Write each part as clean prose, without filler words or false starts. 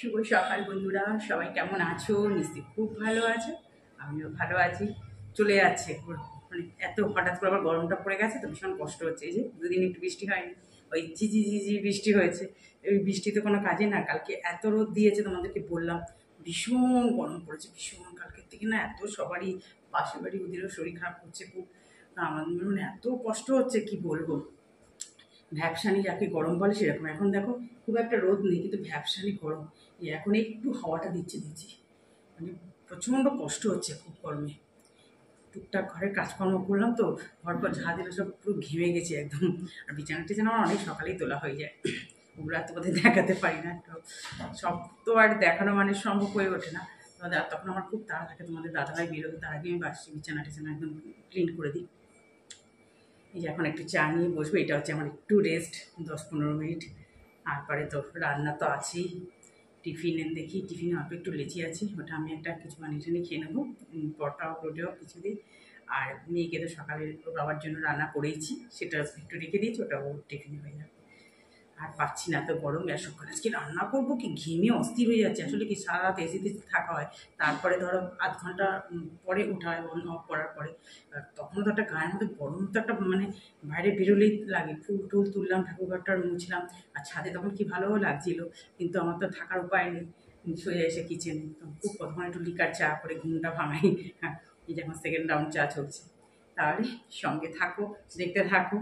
শুভ সকাল বন্ধুরা, সবাই কেমন আছো? নিশ্চয়ই খুব ভালো আছো। আমিও ভালো আছি। চলে যাচ্ছে মানে এত হঠাৎ করে আবার গরমটা পড়ে গেছে তো ভীষণ কষ্ট হচ্ছে। এই যে দুদিন একটু বৃষ্টি হয়নি, ওই ঝিঝি ঝিঝি বৃষ্টি হয়েছে। এই বৃষ্টিতে কোনো কাজে না। কালকে এত রোদ দিয়েছে, তোমাদেরকে বললাম ভীষণ গরম পড়েছে, ভীষণ। কালকের থেকে না এত সবারই, পাশের বাড়ি ওদেরও শরীর খারাপ করছে খুব। আমাদের মানে এত কষ্ট হচ্ছে কি বলবো। ভ্যাপসানি যাকে গরম বলে সেরকম। এখন দেখো খুব একটা রোদ নেই, কিন্তু ভ্যাপসানি গরম। এই এখন একটু হাওয়াটা দিচ্ছি, মানে প্রচণ্ড কষ্ট হচ্ছে খুব গরমে। টুকটাক ঘরের কাজকর্ম করলাম তো, ঘর পর ঝাঁ দিলে সব পুরো ঘেমে গেছে একদম। আর বিছানা টিছানা আমার অনেক সকালেই তোলা হয়ে যায়, ওগুলো আর তোমাদের দেখাতে পারি না। তো সব তো আর দেখানো মানে সম্ভব হয়ে ওঠে না তোমাদের। আর তখন আমার খুব তাড়া থাকে, তোমাদের দাদাভাই বেরোবে তার আগে আমি বাসি বিছানা টিছানা একদম ক্লিন করে দিই। এই যে এখন একটু চা নিয়ে বসবো, এটা হচ্ছে আমার একটু রেস্ট, 10-15 মিনিট। তারপরে তো রান্না তো আছেই। টিফিনে দেখি, টিফিনে অল্প একটু লেচি আছে, ওটা আমি একটা কিছু বানিয়ে টানিয়ে খেয়ে নেবো, পরোটাও রোটেও কিছু দিই। আর মেয়েকে তো সকালে বাবার জন্য রান্না করেইছি, সেটা একটু রেখে দিয়েছি, ওটাও টিফিনে হয়ে যাবে। আর পাচ্ছি না তো গরম, আর সকালে আজকে রান্না করবো কি, ঘেমে অস্থির হয়ে যাচ্ছে। আসলে কি সারা রাত এসিতে থাকা হয়, তারপরে ধরো আধ ঘন্টা পরে ওঠা হয় অন অফ করার পরে। তখন তো একটা গায়ের মধ্যে গরম তো একটা মানে বাইরে বেরোলেই লাগে। ফুল টুল তুললাম, ঠাকুরঘরটা মুছলাম, আর ছাদে তখন কি ভালো লাগছিল, কিন্তু আমার তো থাকার উপায় নেই। সোজা এসে কিচেনে তো খুব কতক্ষণ একটু লিকার চা করে ঘুমটা ভাঙাই। হ্যাঁ, এই যখন সেকেন্ড রাউন্ড চা চলছে। তাহলে সঙ্গে থাকো, দেখতে থাকো।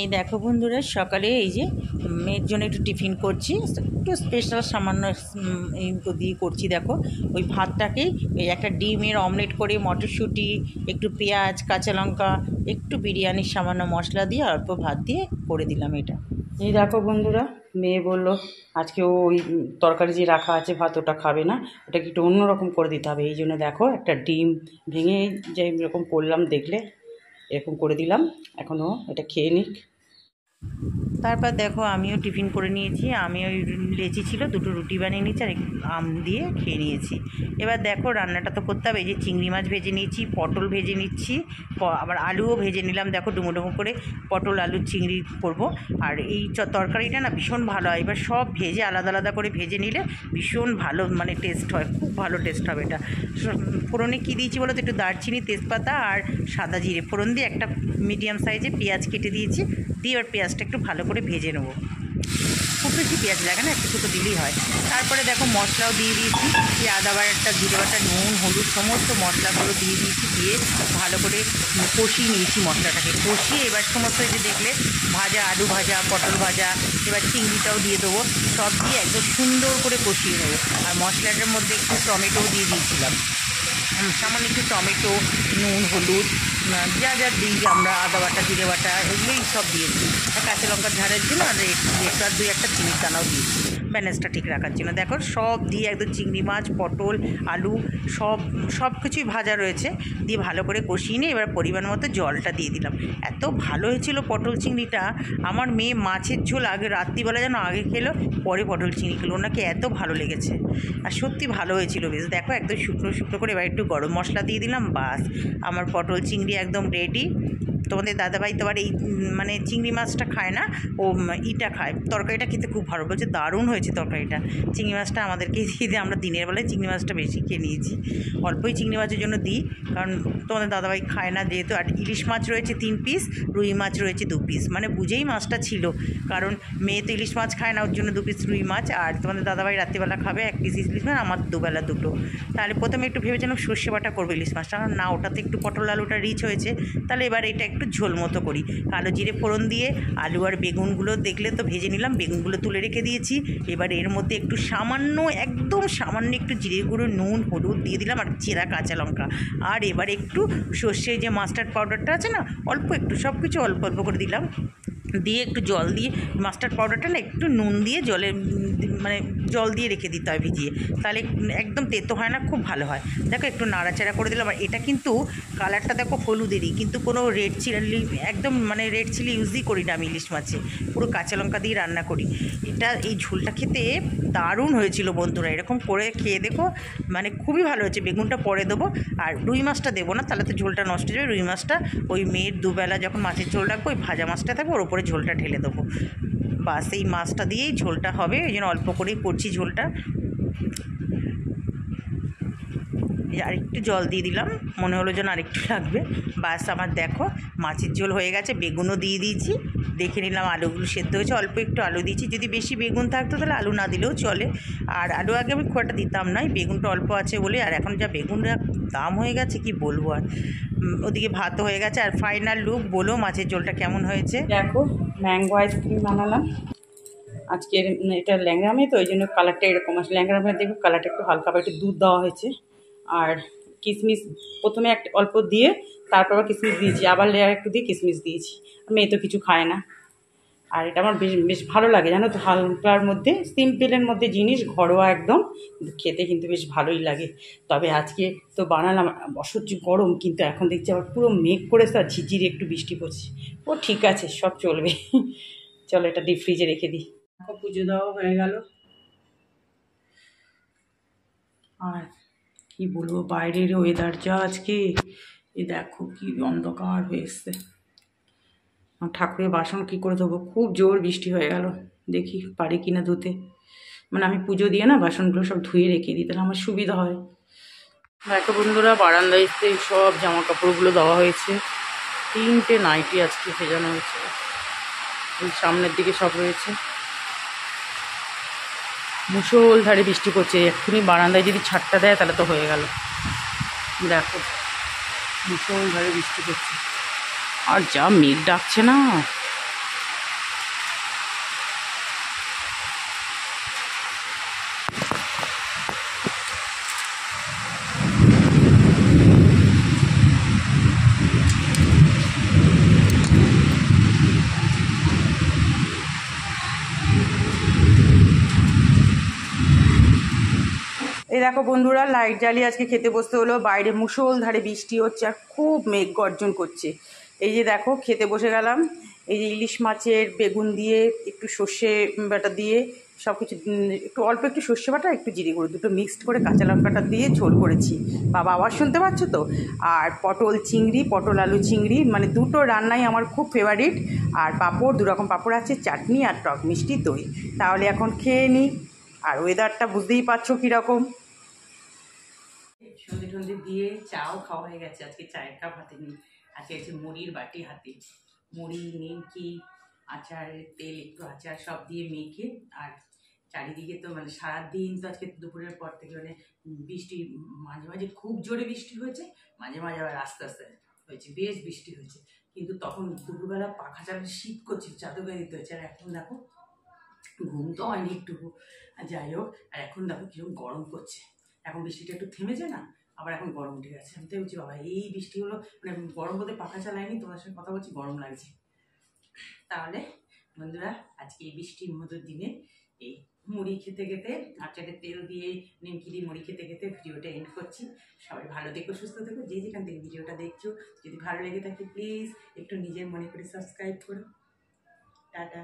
এই দেখো বন্ধুরা, সকালে এই যে মেয়ের জন্য একটু টিফিন করছি, একটু স্পেশাল সামান্য এই দিয়ে করছি। দেখো ওই ভাতটাকেই এই একটা ডিমের অমলেট করে মটরশুঁটি, একটু পেঁয়াজ, কাঁচা লঙ্কা, একটু বিরিয়ানির সামান্য মশলা দিয়ে অল্প ভাত দিয়ে করে দিলাম এটা। এই দেখো বন্ধুরা, মেয়ে বললো আজকে ওই তরকারি যে রাখা আছে ভাত ওটা খাবে না, ওটাকে একটু অন্যরকম করে দিতে হবে। এই জন্য দেখো একটা ডিম ভেঙে যে এরকম করলাম, দেখলে এরকম করে দিলাম। এখনও এটা খেয়ে নিক। তারপর দেখো আমিও টিফিন করে নিয়েছি। আমি ওই লেচি ছিল, দুটো রুটি বানিয়ে নিয়েছি আর আম দিয়ে খেয়ে নিয়েছি। এবার দেখো রান্নাটা তো করতে হবে। এই যে চিংড়ি মাছ ভেজে নিয়েছি, পটল ভেজে নিচ্ছি, আবার আলুও ভেজে নিলাম। দেখো ডুমো ডুমো করে পটল আলু চিংড়ি করব। আর এই তরকারিটা না ভীষণ ভালো হয়। এবার সব ভেজে আলাদা আলাদা করে ভেজে নিলে ভীষণ ভালো মানে টেস্ট হয়, খুব ভালো টেস্ট হবে এটা। ফোড়নে কী দিয়েছি বলো তো, একটু দারচিনি, তেজপাতা আর সাদা জিরে ফোড়ন দিয়ে একটা মিডিয়াম সাইজে পেঁয়াজ কেটে দিয়েছি, দিয়ে এবার পেঁয়াজটা একটু ভালো করে ভেজে নেবো। খুব বেশি পেঁয়াজ লাগে না, একটু ছোটো দিলেই হয়। তারপরে দেখো মশলাও দিয়ে দিয়েছি, আদা বাটা, জিরে বাটা, নুন, হলুদ সমস্ত মশলাগুলো দিয়ে দিয়েছি। দিয়ে ভালো করে কষিয়ে নিয়েছি মশলাটাকে। কষিয়ে এবার সমস্ত এই যে দেখলে ভাজা আলু ভাজা, পটল ভাজা, এবার চিংড়িটাও দিয়ে দেবো। সব দিয়ে একদম সুন্দর করে কষিয়ে নেবো। আর মশলাটার মধ্যে একটু টমেটোও দিয়ে দিয়েছিলাম, সামান্য একটু টমেটো, নুন, হলুদ, যা যা দিই আমরা, আদা বাটা, জিরে বাটা, এগুলোই সব দিয়েছি। আর কাঁচা লঙ্কার ঝাড়ের জন্য আর একটু আর 2-1 চিনির দানাও দিয়েছি ব্যালেন্সটা ঠিক রাখার জন্য। দেখো সব দিয়ে একদম চিংড়ি মাছ, পটল, আলু সব কিছুই ভাজা রয়েছে, দিয়ে ভালো করে কষিয়ে নিয়ে এবার পরিমাণ মতো জলটা দিয়ে দিলাম। এত ভালো হয়েছিল পটল চিংড়িটা। আমার মেয়ে মাছের ঝোল আগে রাত্রিবেলা যেন আগে খেলো, পরে পটল চিংড়ি খেলো, ওনাকে এত ভালো লেগেছে। আর সত্যি ভালো হয়েছিল বেশ। দেখো একদম শুকনো শুকনো করে এবার একটু গরম মশলা দিয়ে দিলাম, বাস আমার পটল চিংড়ি একদম রেডি। তোমাদের দাদাভাই তো আবার এই মানে চিংড়ি মাছটা খায় না, ও ইটা খায়। তরকারিটা খেতে খুব ভালো, বলছে দারুণ হয়েছে তরকারিটা। চিংড়ি মাছটা আমাদেরকে দিয়ে দিয়ে আমরা দিনের বেলায় চিংড়ি মাছটা বেশি খেয়ে নিয়েছি। অল্পই চিংড়ি মাছের জন্য দিই, কারণ তোমাদের দাদাভাই খায় না যেহেতু। আর ইলিশ মাছ রয়েছে 3 পিস, রুই মাছ রয়েছে 2 পিস, মানে বুঝেই মাছটা ছিল, কারণ মেয়ে তো ইলিশ মাছ খায় না, ওর জন্য 2 পিস রুই মাছ। আর তোমাদের দাদাভাই রাত্রিবেলা খাবে 1 পিস ইলিশ মাছ, আমার দুবেলা দুটো। তাহলে প্রথমে একটু ভেবেছিলাম সর্ষে বাটা করবো ইলিশ মাছটা, না ওটাতে একটু পটল আলুটা রিচ হয়েছে, তাহলে এবার এটা একটু ঝোল মতো করি। কালো জিরে ফোড়ন দিয়ে আলু আর বেগুনগুলো দেখলে তো ভেজে নিলাম, বেগুনগুলো তুলে রেখে দিয়েছি। এবার এর মধ্যে একটু সামান্য, একদম সামান্য একটু জিরে গুঁড়ো, নুন, হলুদ দিয়ে দিলাম, আর চেরা কাঁচা লঙ্কা। আর এবার একটু সর্ষে যে মাস্টার্ড পাউডারটা আছে না, অল্প একটু, সব কিছু অল্প অল্প করে দিলাম, দিয়ে একটু জল দিয়ে মাস্টার্ড পাউডারটা না একটু নুন দিয়ে জলে মানে জল দিয়ে রেখে দিতে হয় ভিজিয়ে, তাহলে একদম তেতো হয় না, খুব ভালো হয়। দেখো একটু নাড়াচাড়া করে দিলাম। আর এটা কিন্তু কালারটা দেখো হলুদেরই, কিন্তু কোনো রেড চিলি, একদম মানে রেড চিলি ইউজই করি না আমি ইলিশ মাছে, পুরো কাঁচা লঙ্কা দিয়ে রান্না করি। এটা এই ঝোলটা খেতে দারুণ হয়েছিল বন্ধুরা, এরকম করে খেয়ে দেখো, মানে খুবই ভালো হয়েছে। বেগুনটা পরে দেবো, আর রুই মাছটা দেবো না, তাহলে তো ঝোলটা নষ্ট হয়ে যাবে। রুই মাছটা ওই মেয়ের দুবেলা যখন মাছের ঝোল রাখবো, ওই ভাজা মাছটা থাকবে, ওর ওপরে ঝোলটা ঢেলে দেবো। বাস এই মাছটা দিয়েই ঝোলটা হবে, ওই জন্য অল্প করেই করছি ঝোলটা। আরেকটু জল দিয়ে দিলাম, মনে হলো যেন আরেকটু লাগবে। বাস আমার দেখো মাছের ঝোল হয়ে গেছে, বেগুনও দিয়ে দিয়েছি। দেখে নিলাম আলুগুলো সেদ্ধ হয়েছে, অল্প একটু আলু দিয়েছি। যদি বেশি বেগুন থাকতো তাহলে আলু না দিলেও চলে, আর আলু আগে আমি খুব একটা দিতাম না, বেগুনটা অল্প আছে বলে। আর এখন যা বেগুনটা দাম হয়ে গেছে কি বলবো আর। ওদিকে ভাতও হয়ে গেছে। আর ফাইনাল লুক বলো মাছের ঝোলটা কেমন হয়েছে। দেখো ম্যাঙ্গো আইসক্রিম বানালাম আজকের। এটা ল্যাংড়া মেয়ে তো ওই জন্য কালারটা এরকম আসে। ল্যাংড়া মেয়ে দেখো কালারটা একটু হালকা, একটু দুধ দেওয়া হয়েছে। আর কিশমিশ প্রথমে একটা অল্প দিয়ে তারপর আবার কিশমিশ দিয়েছি, আবার লেয়ার একটু দিয়ে কিশমিশ দিয়েছি। মেয়ে তো কিছু খায় না। আর এটা আমার বেশ বেশ ভালো লাগে জানো তো, হালকার মধ্যে সিম্পলের মধ্যে জিনিস, ঘরোয়া একদম, কিন্তু খেতে কিন্তু বেশ ভালোই লাগে। তবে আজকে তো বানালাম, অসহ্য গরম, কিন্তু এখন দেখছি আবার পুরো মেঘ করেছে আর ঝিরঝিরি একটু বৃষ্টি পড়ছে। ও ঠিক আছে, সব চলবে। চলো এটা ডিপ ফ্রিজে রেখে দিই। এখন পুজো দেওয়া হয়ে গেল। আর কি বলবো, বাইরের ওয়েদার যা আজকে, এ দেখো কি অন্ধকার হয়ে এসছে। ঠাকুরের বাসন কি করে ধোবো, খুব জোর বৃষ্টি হয়ে গেল। দেখি পারি কিনা ধুতে, মানে আমি পুজো দিয়ে না বাসনগুলো সব ধুয়ে রেখে দিই, তাহলে আমার সুবিধা হয়। দেখো বন্ধুরা, বারান্দায় এসে সব জামা কাপড়গুলো দেওয়া হয়েছে। 3টে নাইটি আজকে ভেজানো হয়েছে, এই সামনের দিকে সব রয়েছে। মুষলধারে বৃষ্টি পড়ছে, এক্ষুনি বারান্দায় যদি ছাদটা দেয় তাহলে তো হয়ে গেল। দেখো মুষলধারে বৃষ্টি পড়ছে, আর যা মেঘ ডাকছে না। এই দেখো বন্ধুরা, লাইট জ্বালিয়ে আজকে খেতে বসতে হলো। বাইরে মুষলধারে বৃষ্টি হচ্ছে আর খুব মেঘ গর্জন করছে। এই যে দেখো খেতে বসে গেলাম। এই যে ইলিশ মাছের বেগুন দিয়ে একটু সর্ষে বাটা দিয়ে সব কিছু, একটু অল্প একটু সর্ষে বাটা একটু জিরে গুঁড়ো দুটো মিক্সড করে কাঁচা লঙ্কাটা দিয়ে ঝোল করেছি। বাবা আওয়াজ শুনতে পাচ্ছ তো। আর পটল চিংড়ি, পটল আলু চিংড়ি, মানে দুটো রান্নাই আমার খুব ফেভারিট। আর পাঁপড়, দুরকম পাঁপড় আছে, চাটনি আর টক মিষ্টি দই। তাহলে এখন খেয়ে নিই। আর ওয়েদারটা বুঝতেই পারছো কীরকম। সন্ধে টন্ধে দিয়ে চাও খাওয়া হয়ে গেছে। আজকে চায়ের কাপ হাতে নিই, আজকে আছে মুড়ির বাটি হাতে। মুড়ি, নিমকি, আচারের তেল, একটু আচার সব দিয়ে মেখে। আর চারিদিকে তো মানে সারাদিন তো আজকে দুপুরের পর থেকে মানে বৃষ্টি, মাঝে মাঝে খুব জোরে বৃষ্টি হয়েছে, মাঝে মাঝে আবার আস্তে আস্তে হয়েছে, বেশ বৃষ্টি হয়েছে। কিন্তু তখন দুপুরবেলা পাখা চালাতে শীত করছে, চাদর গায়ে দিতে হয়েছে। আর এখন দেখো ঘুম তো হয়নি একটুকু, আর যাই হোক। আর এখন দেখো কিরকম গরম করছে। এখন বৃষ্টিটা একটু থেমেছে না, আবার এখন গরম উঠে গেছে। আমি তো বলছি বাবা এই বৃষ্টি হলো, মানে গরম বলতে পাখা চালাইনি, তোমার সঙ্গে কথা বলছি গরম লাগছে। তাহলে বন্ধুরা, আজকে এই বৃষ্টির মতো দিনে এই মুড়ি খেতে খেতে, আচারের তেল দিয়ে নিমকি দিয়ে মুড়ি খেতে খেতে ভিডিওটা এন্ড করছি। সবাই ভালো থেকো, সুস্থ থেকো, যে যেখান থেকে ভিডিওটা দেখছো। যদি ভালো লেগে থাকে প্লিজ একটু নিজের মনে করে সাবস্ক্রাইব করো। টাটা।